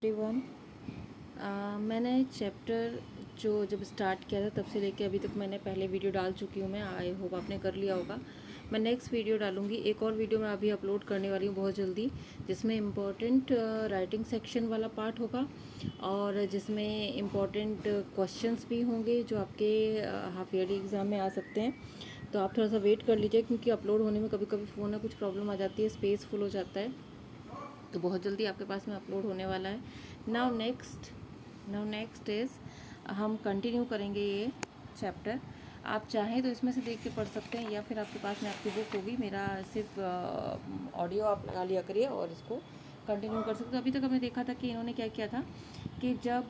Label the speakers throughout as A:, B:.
A: Everyone. मैंने chapter जो जब स्टार्ट किया था तब से लेके अभी तक मैंने पहले वीडियो डाल चुकी हूँ। मैं आई होप आपने कर लिया होगा। मैं नेक्स्ट वीडियो डालूँगी, एक और वीडियो मैं अभी अपलोड करने वाली हूँ बहुत जल्दी, जिसमें इम्पोर्टेंट राइटिंग सेक्शन वाला पार्ट होगा और जिसमें इम्पोर्टेंट क्वेश्चंस भी होंगे जो आपके हाफ ईयरली एग्ज़ाम में आ सकते हैं। तो आप थोड़ा सा वेट कर लीजिए, क्योंकि अपलोड होने में कभी कभी फ़ोन में कुछ प्रॉब्लम आ जाती है, स्पेस फुल हो जाता है। तो बहुत जल्दी आपके पास में अपलोड होने वाला है। नाउ नेक्स्ट इज़ हम कंटिन्यू करेंगे ये चैप्टर। आप चाहें तो इसमें से देख के पढ़ सकते हैं, या फिर आपके पास में आपकी बुक होगी। मेरा सिर्फ ऑडियो आप लगा लिया करिए और इसको कंटिन्यू कर सकते हो। अभी तक हमने देखा था कि इन्होंने क्या किया था कि जब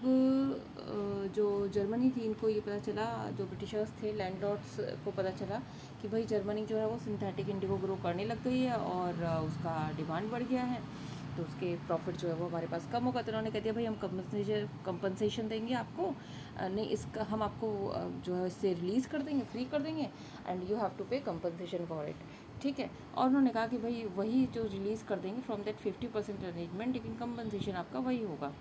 A: जो जर्मनी थी, इनको ये पता चला, जो ब्रिटिशर्स थे लैंडलॉर्ड्स को पता चला कि भाई जर्मनी जो है वो सिंथेटिक इंडिगो ग्रो करने लग गई है और उसका डिमांड बढ़ गया है, तो उसके प्रॉफिट जो है वो हमारे पास कम होगा। तो उन्होंने कह दिया भाई हम कंपनसेशन देंगे आपको, नहीं इसका हम आपको जो है इससे रिलीज़ कर देंगे, फ्री कर देंगे, एंड यू हैव टू पे कंपनसेशन फॉर इट। ठीक है। और उन्होंने कहा कि भाई वही जो रिलीज़ कर देंगे फ्रॉम दैट 50% अरेंजमेंट, लेकिन कंपनसेशन आपका वही होगा।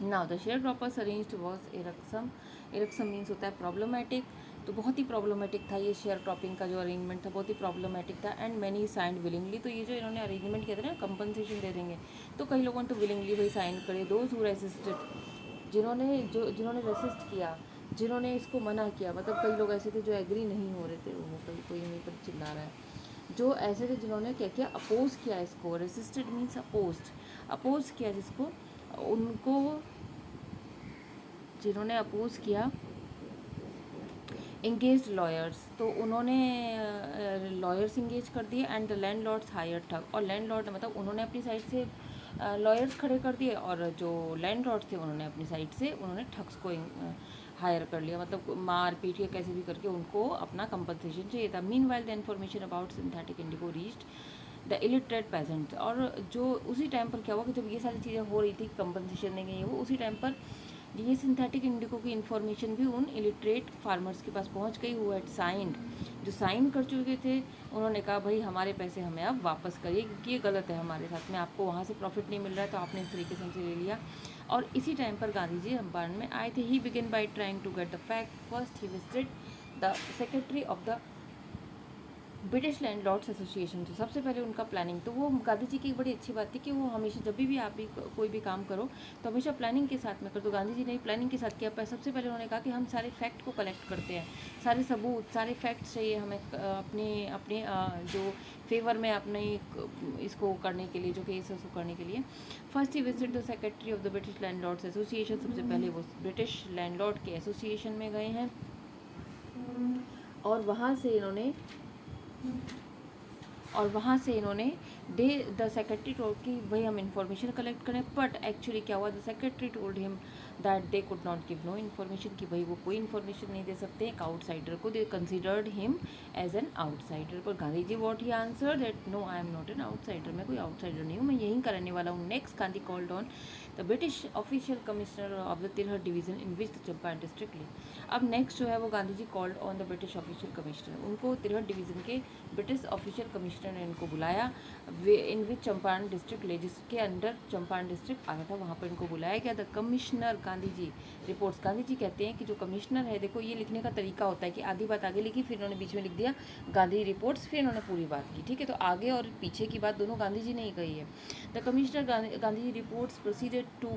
A: Now the share croppers arranged was irksome. Irksome means होता है प्रॉब्लमेटिक। तो बहुत ही प्रॉब्लमेटिक था ये शेयर ड्रॉपिंग का जो अरेंजमेंट था, बहुत ही प्रॉब्लमेटिक था। And many signed willingly. तो ये जो इन्होंने अरेंजमेंट किया था ना, कंपनसेशन दे देंगे, तो कई लोगों ने तो विलिंगली भाई साइन करे। दोज हु रेसिस्टेड, जिन्होंने रेसिस्ट किया, जिन्होंने इसको मना किया, मतलब कई लोग ऐसे थे जो एग्री नहीं हो रहे थे। वो कोई नहीं पर चिल्ला रहा है। जो ऐसे थे जिन्होंने क्या किया, अपोज किया इसको। रेसिस्टेड मीन्स अपोज किया जिसको, उनको, जिन्होंने अपोज किया, इंगेज लॉयर्स, तो उन्होंने लॉयर्स इंगेज कर दिए। एंड द लैंडलॉर्ड्स हायर ठग, और लैंडलॉर्ड मतलब उन्होंने अपनी साइड से लॉयर्स खड़े कर दिए, और जो लैंडलॉर्ड्स थे उन्होंने अपनी साइड से उन्होंने ठग्स को हायर कर लिया, मतलब मार पीट के कैसे भी करके उनको अपना कंपनसेशन चाहिए था। Mean while the information about synthetic Indigo reached the illiterate pageants. और जो उसी टाइम पर क्या हुआ कि जब ये सारी चीज़ें हो रही थी, कंपनसेशन देंगे ये वो, उसी टाइम पर ये सिंथेटिक इंडिगो की इन्फॉर्मेशन भी उन इलिटरेट फार्मर्स के पास पहुंच गई। हुआ साइंड, जो साइन कर चुके थे, उन्होंने कहा भाई हमारे पैसे हमें अब वापस करिए, क्योंकि ये गलत है हमारे साथ में, आपको वहाँ से प्रॉफिट नहीं मिल रहा है, तो आपने इस तरीके से हमसे ले लिया। और इसी टाइम पर गांधी जी चंपारण में आए थे। He begin by trying to get the fact. First he visited the secretary of the British landlords association. तो सबसे पहले उनका प्लानिंग, तो वो गांधी जी की एक बड़ी अच्छी बात थी कि वो हमेशा जब भी आप भी कोई भी काम करो तो हमेशा प्लानिंग के साथ में करो। तो गांधी जी ने प्लानिंग के साथ किया। पर सबसे पहले उन्होंने कहा कि हम सारे फैक्ट को कलेक्ट करते हैं, सारे सबूत, सारे फैक्ट्स चाहिए हमें अपने अपने जो फेवर में अपने इसको करने के लिए, जो केस है उसको करने के लिए। First he visit the secretary of the British landlords association. सबसे पहले वो ब्रिटिश लैंडलॉर्ड के एसोसिएशन में गए हैं, और वहाँ से इन्होंने दे द सेक्रेटरी टोल्ड कि भाई हम इंफॉर्मेशन कलेक्ट करें। बट एक्चुअली क्या हुआ, the secretary told him that they could not give no information, कि भाई वो कोई इन्फॉर्मेशन नहीं दे सकते एक आउटसाइडर को। They considered him as an outsider. पर Gandhi ji what he answer that no I am not an outsider, मैं कोई आउटसाइडर नहीं हूँ, मैं यहीं का रहने वाला हूँ। Next Gandhi called on the British official commissioner of the Tirhut division in which the Champaran district lay. अब नेक्स्ट जो है वो Gandhi ji called on the British official commissioner, उनको तिरहट डिवीजन के ब्रिटिश ऑफिशियल कमिश्नर ने इनको बुलाया। इन विच चंपारण डिस्ट्रिक्ट ले, जिसके अंडर चंपारण डिस्ट्रिक्ट आता था, वहाँ पर इनको बुलाया गया। The commissioner Gandhi ji reports. Gandhi ji कहते हैं कि जो कमिश्नर है, देखो ये लिखने का तरीका होता है कि आधी बात आगे लिखी, फिर उन्होंने बीच में लिख दिया गांधी रिपोर्ट्स, फिर उन्होंने पूरी बात की। ठीक है, तो आगे और पीछे की बात दोनों गांधी जी ने ही कही है। The commissioner Gandhi ji reports proceeded to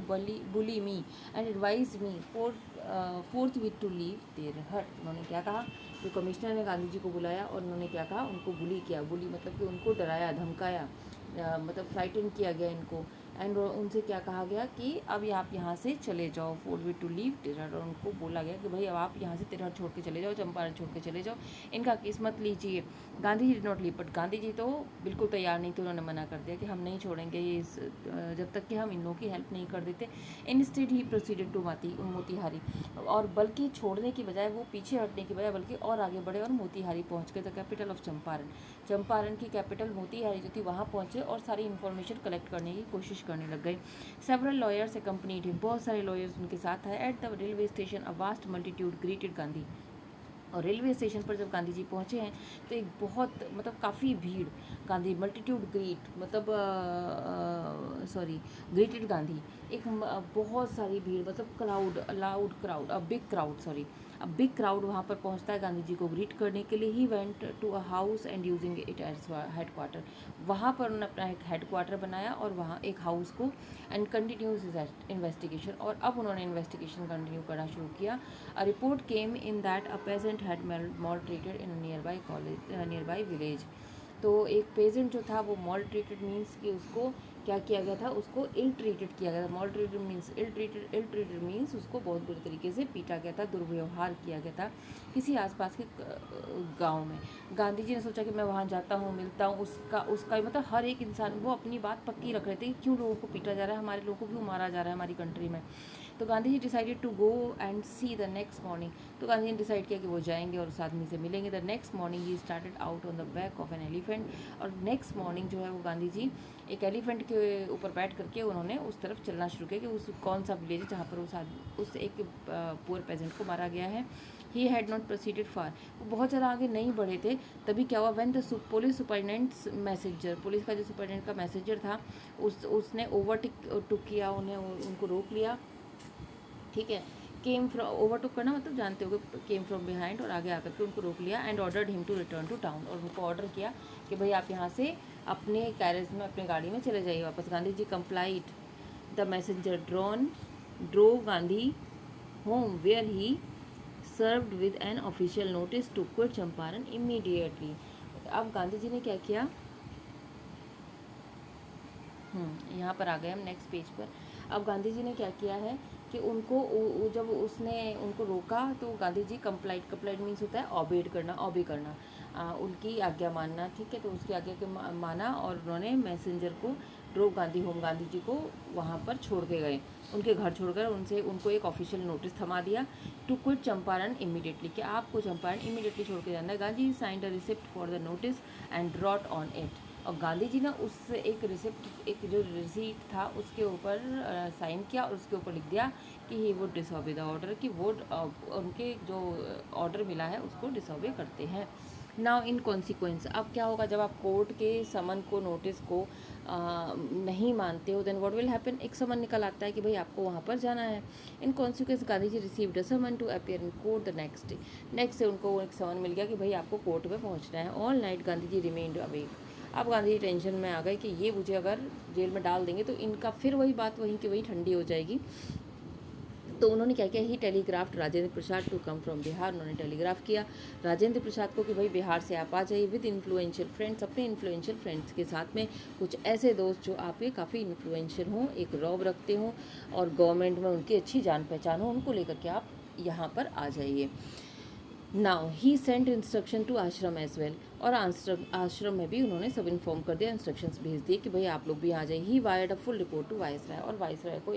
A: bully me and advise me forthwith to leave their hut. उन्होंने क्या कहा, जो कमिश्नर ने गांधी जी को बुलाया और उन्होंने क्या कहा, उनको बुली किया। बुली मतलब कि उनको डराया, धमकाया, मतलब फ्राइटन किया गया इनको। एंड उनसे क्या कहा गया कि अब आप यहाँ से चले जाओ, फोर्थ वे टू लीव तिरहट। और उनको बोला गया कि भाई अब आप यहाँ से तिरहट छोड़ के चले जाओ, चंपारण छोड़ के चले जाओ, इनका केस मत लीजिए। Gandhi ji did not leave, but Gandhi ji तो बिल्कुल तैयार नहीं थे। उन्होंने मना कर दिया कि हम नहीं छोड़ेंगे ये जब तक कि हम इन लोगों की हेल्प नहीं कर देते। Instead he proceeded to Motihari, और बल्कि छोड़ने की बजाय, वो पीछे हटने की बजाय बल्कि और आगे बढ़े और मोतीहारी पहुँच गए। The capital of Champaran, Champaran की कैपिटल मोतीहारी जो थी वहाँ पहुँचे और सारी इन्फॉर्मेशन कलेक्ट करने की कोशिश करने लग गए। सेवरल लॉयर्स अकम्पनीड हिम, बहुत सारे लॉयर्स उनके साथ आए। At the railway station a vast multitude greeted Gandhi. और रेलवे स्टेशन पर जब गांधी जी पहुँचे हैं तो एक बहुत मतलब काफ़ी भीड़, गांधी मल्टीट्यूड ग्रीट मतलब सॉरी ग्रेटेड गांधी, एक बहुत सारी भीड़ मतलब crowd, loud crowd, a big crowd, sorry a big crowd वहाँ पर पहुँचता है गांधी जी को ग्रीट करने के लिए। He went to a house and using it as headquarter, वहाँ पर उन्होंने अपना एक हेडक्वार्टर बनाया और वहाँ एक हाउस को, एंड कंटिन्यूज इज इन्वेस्टिगेशन, और अब उन्होंने इन्वेस्टिगेशन कंटिन्यू करना शुरू किया। A report came in that a peasant had maltreated in a nearby village. तो एक पेजेंट जो था वो मॉल ट्रीटेड मीन्स कि उसको क्या किया गया था, उसको इल ट्रीटेड किया गया था। Maltreated means ill treated means उसको बहुत बुरी तरीके से पीटा गया था, दुर्व्यवहार किया गया था किसी आसपास के गांव में। गांधी जी ने सोचा कि मैं वहाँ जाता हूँ, मिलता हूँ, उसका मतलब हर एक इंसान, वो अपनी बात पक्की रख रहे थे कि क्यों लोगों को पीटा जा रहा है, हमारे लोगों को क्यों मारा जा रहा है हमारी कंट्री में। तो Gandhi ji decided to go and see the next morning, तो गांधी जी ने डिसाइड किया कि वो जाएंगे और उस आदमी से मिलेंगे। The next morning he started out on the back of an elephant, और नेक्स्ट मॉर्निंग जो है वो गांधी जी एक एलिफेंट के ऊपर बैठ करके उन्होंने उस तरफ चलना शुरू किया कि उस कौन सा विलेज है जहाँ पर उस एक पुअर पेजेंट को मारा गया है। ही हैड नॉट प्रोसीडेड फार, वो बहुत ज़्यादा आगे नहीं बढ़े थे, तभी क्या हुआ, when the police superintendents messenger, police का जो सुपरिटेंडेंट का मैसेंजर था उसने ओवरटेक किया, उन्हें उनको रोक लिया, ठीक है। केम फ्रॉम, ओवरटुक करना मतलब जानते हो, केम फ्रॉम बिहाइंड, और आगे आकर के उनको रोक लिया, and ordered him to return to town, और उनको ऑर्डर किया कि भाई आप यहाँ से अपने कैरेज में, अपनी गाड़ी में चले जाइए वापस। Gandhi ji complied, the messenger drove Gandhi home where he served with an official notice to quit Champaran immediately. अब गांधी जी ने क्या किया, यहाँ पर आ गए हम नेक्स्ट पेज पर। अब गांधी जी ने क्या किया है कि उनको जब उसने उनको रोका तो गांधी जी कंप्लाइड मीन्स होता है ऑबेड करना, ऑबे करना, उनकी आज्ञा मानना, ठीक है। तो उसकी आज्ञा के माना और उन्होंने मैसेंजर को ड्रोव गांधी होम, गांधी जी को वहाँ पर छोड़ के गए, उनके घर छोड़कर उनको एक ऑफिशियल नोटिस थमा दिया टू क्विट चंपारण इमीडिएटली, कि आपको चंपारण इमीडिएटली छोड़ के जाना है। Gandhi signed a receipt for the notice and wrote on it, और गांधी जी ने उस एक रिसिप्ट, एक जो रिसीट था उसके ऊपर साइन किया और उसके ऊपर लिख दिया कि ही वुड डिसऑबे द ऑर्डर, कि वो उनके जो ऑर्डर मिला है उसको डिसऑबे करते हैं। नाउ इन कॉन्सिक्वेंस, अब क्या होगा जब आप कोर्ट के समन को, नोटिस को नहीं मानते हो, देन व्हाट विल हैपन, एक समन निकल आता है कि भाई आपको वहाँ पर जाना है। In consequence Gandhi ji received a summon to appear in court the next day, next day उनको एक समन मिल गया कि भाई आपको कोर्ट में पहुँचना है। All night Gandhi ji remained awake, अब गांधी जी टेंशन में आ गए कि ये मुझे अगर जेल में डाल देंगे तो इनका फिर वही बात वहीं की वहीं ठंडी हो जाएगी। तो उन्होंने क्या किया, ही टेलीग्राफ्ट Rajendra Prasad to come from Bihar, उन्होंने टेलीग्राफ किया राजेंद्र प्रसाद को कि भाई बिहार से आप आ जाइए विद इन्फ्लुएंशियल फ्रेंड्स, अपने इन्फ्लुएंशियल फ्रेंड्स के साथ में, कुछ ऐसे दोस्त जो आपके काफ़ी इन्फ्लुएंशियल हों, एक रौब रखते हों और गवर्नमेंट में उनकी अच्छी जान पहचान हो, उनको लेकर के आप यहाँ पर आ जाइए। Now he sent instruction to ashram as well, और आश्रम में भी उन्होंने सब इन्फॉर्म कर दिया, इंस्ट्रक्शंस भेज दिए कि भाई आप लोग भी आ जाइए। He wired a full report to viceroy, और वाइसराय को